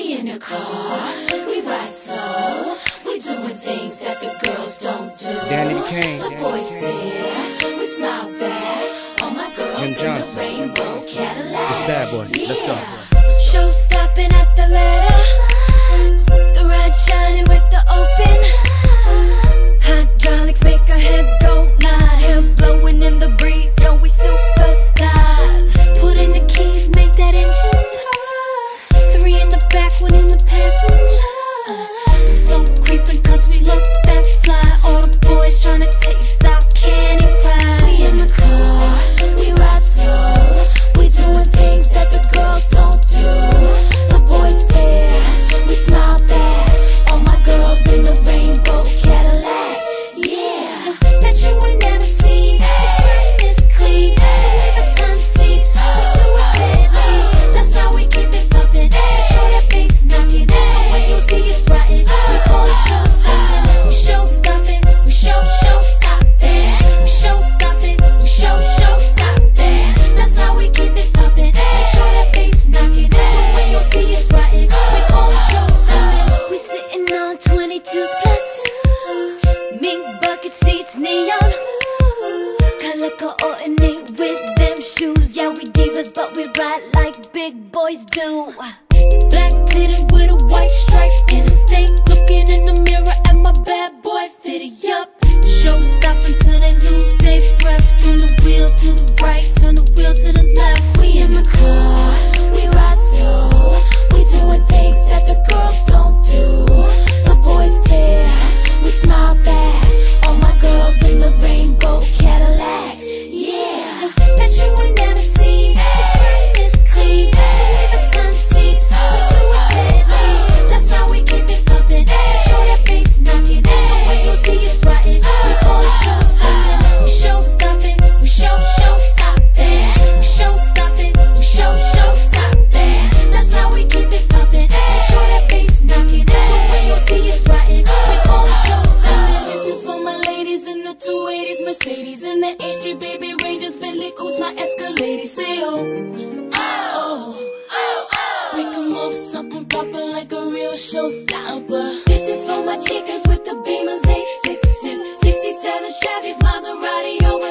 We in the car, we ride slow. We doing things that the girls don't do. Danny Kane. The boys stare, we smile back. All my girls Jim in Johnson. the rainbow Cadillac. It's Bad Boy. Yeah. Let's go. Show stopping at the ladder. The red shining with the open. Hydraulics make our heads go nod. Hair blowing in the breeze, yo, we superstars. Put in the keys, make that engine purr. 3 in the back, 1 in the passenger. Slow creeping cause we look that fly. All the boys tryna taste our candy pie. We in the car, we ride slow. We doing things that the girls don't do. The boys stare, we smile back. All my girls in the rainbow Cadillacs. Yeah, that you ain't never seen. Just running this clean. Leave a ton of seats. We do it deadly. That's how we keep it bumpin'. Make sure that bass knockin'. So when you see us riding, we call it show stoppin'. We show stoppin'. We show stoppin'. We show stoppin'. We show stoppin'. That's how we keep it poppin'. Make sure that bass knockin'. So when you see us riding, we call it show stoppin'. We sittin' on 22s plus. Mink bucket seats, neon. Color coordinate with them shoes. Yeah, we divas, but we ride like big boys do. Black titted with a white stripe and a steak. Looking in the mirror at my bad boy fitted up. Show stop until they lose their breath. Turn the wheel to the right, turn the wheel to the left. we in the car, we ride slow. We doing things that the girls don't do. The boys stare, we smile back. All my girls in the rainbow Cadillacs. Yeah, that you ain't never seen. Just running this clean. Leave a ton of seats. We do it deadly. That's how we keep it pumpin'. Make sure that bass knockin'. So when you see us riding, we call it show stoppin'. We show stoppin'. We show stoppin'. We show stoppin'. We show stoppin'. That's how we keep it pumpin'. Make sure that bass knockin'. So when you see us riding, we call it show stoppin'. This is for my ladies in the 280s, Mercedes, in the H3 baby Rangers, Bentley Coast, my Escalade. Say oh, oh, oh, oh. Break 'em off something proper like a real showstopper. this is for my chicas with the Beamers, A6s, 67 Chevys, Maserati over